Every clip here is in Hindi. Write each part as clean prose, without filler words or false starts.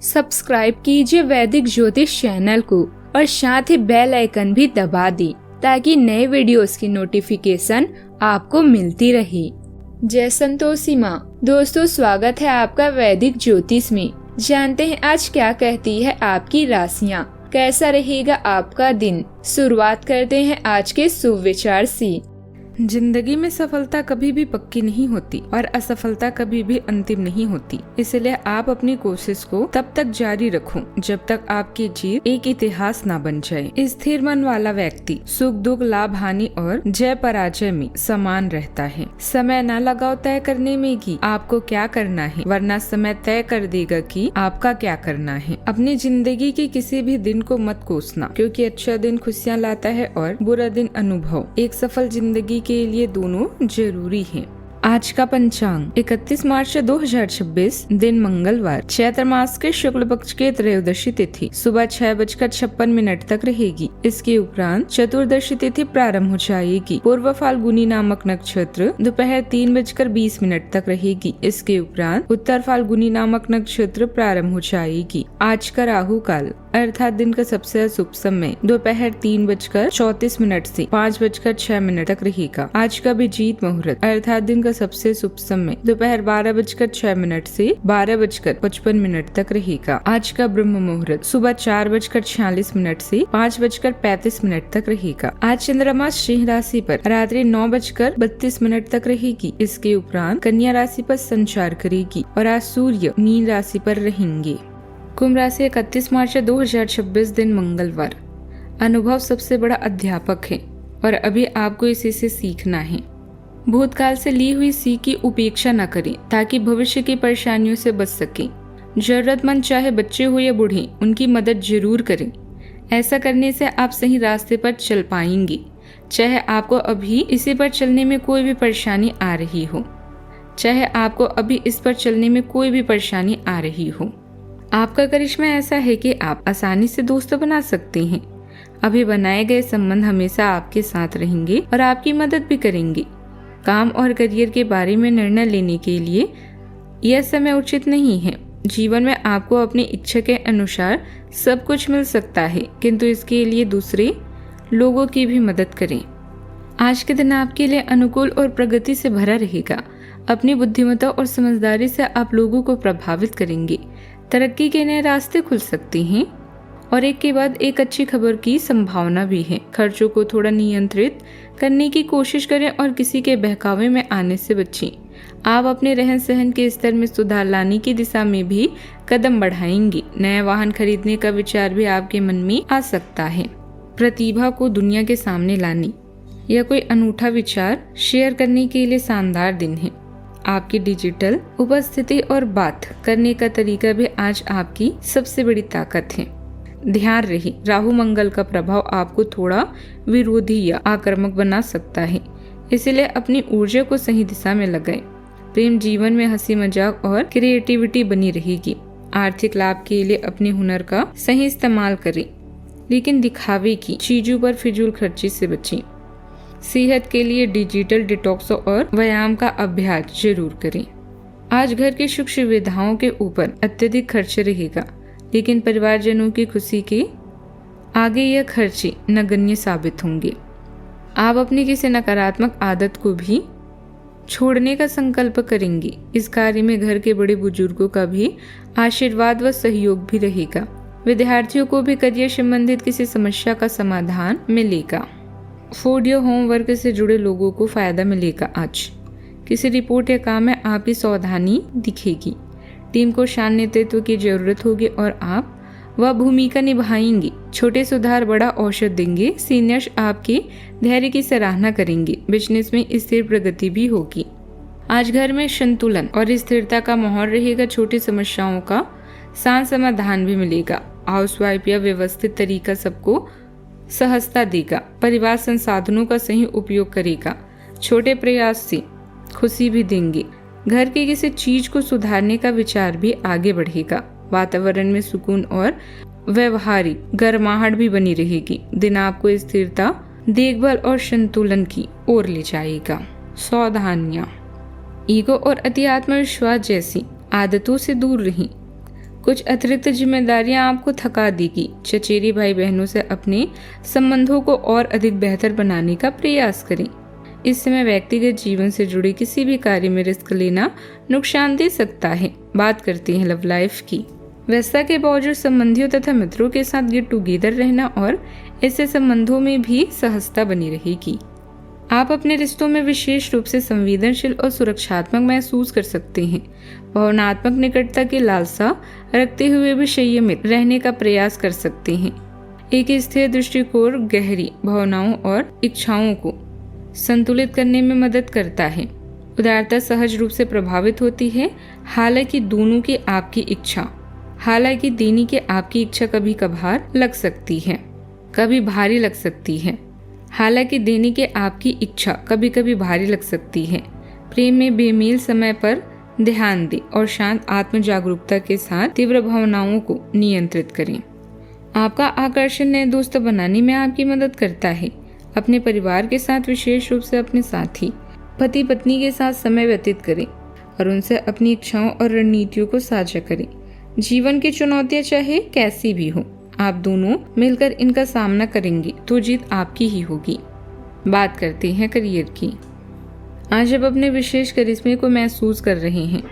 सब्सक्राइब कीजिए वैदिक ज्योतिष चैनल को और साथ ही बेल आइकन भी दबा दी ताकि नए वीडियोस की नोटिफिकेशन आपको मिलती रहे। जय संतोषी माँ। दोस्तों, स्वागत है आपका वैदिक ज्योतिष में। जानते हैं आज क्या कहती है आपकी राशियाँ, कैसा रहेगा आपका दिन। शुरुआत करते हैं आज के शुभ विचार से। जिंदगी में सफलता कभी भी पक्की नहीं होती और असफलता कभी भी अंतिम नहीं होती, इसलिए आप अपनी कोशिश को तब तक जारी रखो जब तक आपकी जीत एक इतिहास ना बन जाए। स्थिर मन वाला व्यक्ति सुख दुख लाभ हानि और जय पराजय में समान रहता है। समय न लगाओ तय करने में कि आपको क्या करना है, वरना समय तय कर देगा कि आपका क्या करना है। अपनी जिंदगी के किसी भी दिन को मत कोसना, क्योंकि अच्छा दिन खुशियाँ लाता है और बुरा दिन अनुभव। एक सफल जिंदगी के लिए दोनों जरूरी हैं। आज का पंचांग 31 मार्च 2026, दिन मंगलवार, चैत्र मास के शुक्ल पक्ष के त्रयोदशी तिथि सुबह 6:56 तक रहेगी। इसके उपरांत चतुर्दशी तिथि प्रारंभ हो जाएगी। पूर्व फाल्गुनी नामक नक्षत्र दोपहर 3:20 तक रहेगी। इसके उपरांत उत्तर फाल्गुनी नामक नक्षत्र प्रारंभ हो जाएगी। आज का राहु काल अर्थात दिन का सबसे शुभ समय दोपहर 3:34 से 5:06 तक रहेगा। आज का अभिजीत मुहूर्त अर्थात दिन का सबसे शुभ समय दोपहर 12:06 से 12:55 तक रहेगा। आज का ब्रह्म मुहूर्त सुबह 4:46 से 5:35 तक रहेगा। आज चंद्रमा सिंह राशि पर रात्रि 9:32 तक रहेगी। इसके उपरांत कन्या राशि पर संचार करेगी और आज सूर्य मीन राशि पर रहेंगे। कुंभ राशि 31 मार्च 2026, दिन मंगलवार। अनुभव सबसे बड़ा अध्यापक है और अभी आपको इसी से सीखना है। भूतकाल से ली हुई सीख की उपेक्षा न करें ताकि भविष्य की परेशानियों से बच सकें। जरूरतमंद चाहे बच्चे हो या बूढ़े, उनकी मदद जरूर करें। ऐसा करने से आप सही रास्ते पर चल पाएंगे, चाहे आपको अभी इसी पर चलने में कोई भी परेशानी आ रही हो। आपका करिश्मा ऐसा है कि आप आसानी से दोस्त बना सकते हैं। अभी बनाए गए संबंध हमेशा आपके साथ रहेंगे और आपकी मदद भी करेंगे। काम और करियर के बारे में निर्णय लेने के लिए यह समय उचित नहीं है। जीवन में आपको अपनी इच्छा के अनुसार सब कुछ मिल सकता है, किंतु इसके लिए दूसरे लोगों की भी मदद करें। आज के दिन आपके लिए अनुकूल और प्रगति से भरा रहेगा। अपनी बुद्धिमत्ता और समझदारी से आप लोगों को प्रभावित करेंगे। तरक्की के नए रास्ते खुल सकते हैं और एक के बाद एक अच्छी खबर की संभावना भी है। खर्चों को थोड़ा नियंत्रित करने की कोशिश करें और किसी के बहकावे में आने से बचें। आप अपने रहन सहन के स्तर में सुधार लाने की दिशा में भी कदम बढ़ाएंगे। नया वाहन खरीदने का विचार भी आपके मन में आ सकता है। प्रतिभा को दुनिया के सामने लाने या कोई अनूठा विचार शेयर करने के लिए शानदार दिन है। आपकी डिजिटल उपस्थिति और बात करने का तरीका भी आज आपकी सबसे बड़ी ताकत है। ध्यान रहे, राहु मंगल का प्रभाव आपको थोड़ा विरोधी या आक्रामक बना सकता है, इसलिए अपनी ऊर्जा को सही दिशा में लगाएं। प्रेम जीवन में हंसी मजाक और क्रिएटिविटी बनी रहेगी। आर्थिक लाभ के लिए अपने हुनर का सही इस्तेमाल करें, लेकिन दिखावे की चीजों पर फिजूल खर्ची से बचें। सेहत के लिए डिजिटल डिटॉक्स और व्यायाम का अभ्यास जरूर करें। आज घर की सुख सुविधाओं के ऊपर अत्यधिक खर्च रहेगा, लेकिन परिवारजनों की खुशी के आगे यह खर्चे नगण्य साबित होंगे। आप अपनी किसी नकारात्मक आदत को भी छोड़ने का संकल्प करेंगे। इस कार्य में घर के बड़े बुजुर्गों का भी आशीर्वाद व सहयोग भी रहेगा। विद्यार्थियों को भी करियर संबंधित किसी समस्या का समाधान मिलेगा। फूड या होमवर्क से जुड़े लोगों को फायदा मिलेगा। आज किसी रिपोर्ट या काम में आपकी सावधानी दिखेगी। टीम को शांत नेतृत्व की जरूरत होगी और आप वह भूमिका निभाएंगे। छोटे सुधार बड़ा औषध देंगे। सीनियर्स आपके धैर्य की सराहना करेंगे। बिजनेस में स्थिर प्रगति भी होगी। आज घर में संतुलन और स्थिरता का माहौल रहेगा। छोटी समस्याओं का शांत समाधान भी मिलेगा। हाउसवाइफ या व्यवस्थित तरीका सबको सहजता देगा। परिवार संसाधनों का सही उपयोग करेगा। छोटे प्रयास से खुशी भी देंगे। घर की किसी चीज को सुधारने का विचार भी आगे बढ़ेगा। वातावरण में सुकून और व्यवहारिक गर्माहट भी बनी रहेगी। दिन आपको स्थिरता, देखभाल और संतुलन की ओर ले जाएगा। सावधानियां, ईगो और अति आत्मविश्वास जैसी आदतों से दूर रहें। कुछ अतिरिक्त जिम्मेदारियां आपको थका देगी। चचेरे भाई बहनों से अपने संबंधों को और अधिक बेहतर बनाने का प्रयास करें। इस समय व्यक्तिगत जीवन से जुड़े किसी भी कार्य में रिस्क लेना नुकसान दे सकता है। बात करते हैं लव लाइफ की। व्यस्तता के बावजूद संबंधियों तथा मित्रों के साथ गेट टुगेदर रहना और ऐसे संबंधों में भी सहजता बनी रहेगी। आप अपने रिश्तों में विशेष रूप से संवेदनशील और सुरक्षात्मक महसूस कर सकते हैं। भावनात्मक निकटता की लालसा रखते हुए भी संयमित रहने का प्रयास कर सकते हैं। एक स्थिर दृष्टिकोण गहरी भावनाओं और इच्छाओं को संतुलित करने में मदद करता है। उदारता सहज रूप से प्रभावित होती है। हालांकि देने की आपकी इच्छा कभी कभार लग सकती है, कभी भारी लग सकती है। हालांकि देने की आपकी इच्छा कभी कभी भारी लग सकती है। प्रेम में बेमेल समय पर ध्यान दें और शांत आत्म जागरूकता के साथ तीव्र भावनाओं को नियंत्रित करें। आपका आकर्षण नए दोस्त बनाने में आपकी मदद करता है। अपने परिवार के साथ, विशेष रूप से अपने साथी पति पत्नी के साथ समय व्यतीत करें और उनसे अपनी इच्छाओं और रणनीतियों को साझा करें। जीवन की चुनौतियां चाहे कैसी भी हो, आप दोनों मिलकर इनका सामना करेंगे तो जीत आपकी ही होगी। बात करते हैं करियर की। आज आप अपने विशेष करिश्मे को महसूस कर रहे हैं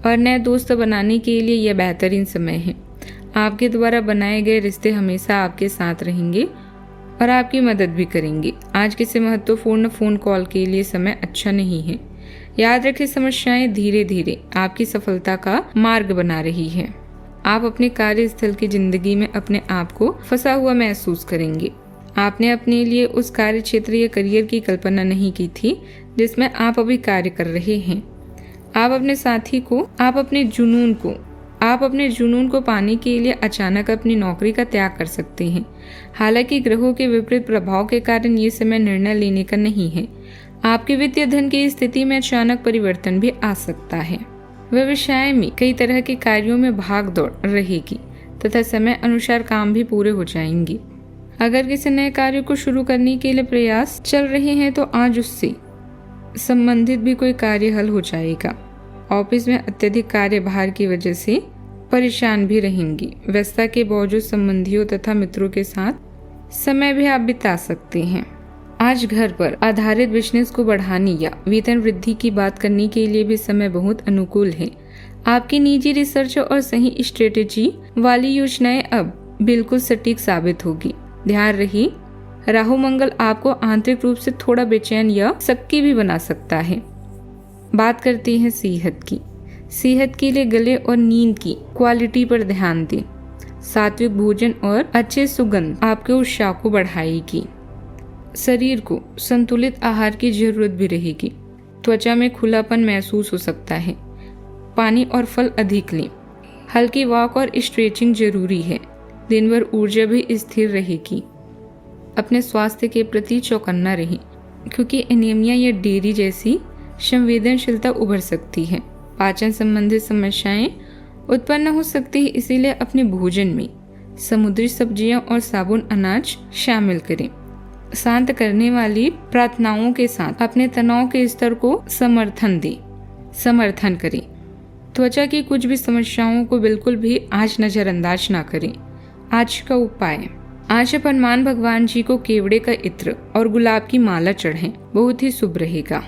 और नए दोस्त बनाने के लिए यह बेहतरीन समय है। आपके द्वारा बनाए गए रिश्ते हमेशा आपके साथ रहेंगे और आपकी मदद भी करेंगे। आज किसी महत्वपूर्ण फोन कॉल के लिए समय अच्छा नहीं है। याद रखें, समस्याएं धीरे धीरे आपकी सफलता का मार्ग बना रही है। आप अपने कार्यस्थल की जिंदगी में अपने आप को फंसा हुआ महसूस करेंगे। आपने अपने लिए उस कार्य क्षेत्र या करियर की कल्पना नहीं की थी जिसमें आप अभी कार्य कर रहे हैं। आप अपने साथी को, आप अपने जुनून को पाने के लिए अचानक अपनी नौकरी का त्याग कर सकते हैं। हालांकि ग्रहों के विपरीत प्रभाव के कारण ये समय निर्णय लेने का नहीं है। आपके वित्तीय धन की स्थिति में अचानक परिवर्तन भी आ सकता है। व्यवसाय में कई तरह के कार्यों में भाग दौड़ रहेगी तथा समय अनुसार काम भी पूरे हो जाएंगे। अगर किसी नए कार्य को शुरू करने के लिए प्रयास चल रहे हैं तो आज उससे संबंधित भी कोई कार्य हल हो जाएगा। ऑफिस में अत्यधिक कार्यभार की वजह से परेशान भी रहेंगी। व्यस्तता के बावजूद संबंधियों तथा मित्रों के साथ समय भी आप बिता सकते हैं। आज घर पर आधारित बिजनेस को बढ़ाने या वेतन वृद्धि की बात करने के लिए भी समय बहुत अनुकूल है। आपकी निजी रिसर्च और सही स्ट्रेटेजी वाली योजनाएं अब बिल्कुल सटीक साबित होगी। ध्यान रहे, राहु मंगल आपको आंतरिक रूप से थोड़ा बेचैन या शक्की भी बना सकता है। बात करते हैं सेहत की। सेहत के लिए गले और नींद की क्वालिटी पर ध्यान दें। सात्विक भोजन और अच्छे सुगंध आपके उत्साह को बढ़ाएगी। शरीर को संतुलित आहार की जरूरत भी रहेगी। त्वचा में खुलापन महसूस हो सकता है। पानी और फल अधिक लें। हल्की वॉक और स्ट्रेचिंग जरूरी है। दिन भर ऊर्जा भी स्थिर रहेगी। अपने स्वास्थ्य के प्रति चौकन्ना रहें, क्योंकि एनीमिया या डेयरी जैसी संवेदनशीलता उभर सकती है। पाचन संबंधित समस्याएं उत्पन्न हो सकती है, इसीलिए अपने भोजन में समुद्री सब्जियां और साबुन अनाज शामिल करें। शांत करने वाली प्रार्थनाओं के साथ अपने तनाव के स्तर को समर्थन करें। त्वचा की कुछ भी समस्याओं को बिल्कुल भी आज नजरअंदाज ना करें। आज का उपाय, आज आप हनुमान भगवान जी को केवड़े का इत्र और गुलाब की माला चढ़ाएं, बहुत ही शुभ रहेगा।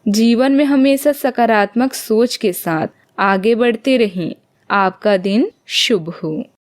जीवन में हमेशा सकारात्मक सोच के साथ आगे बढ़ते रहें। आपका दिन शुभ हो।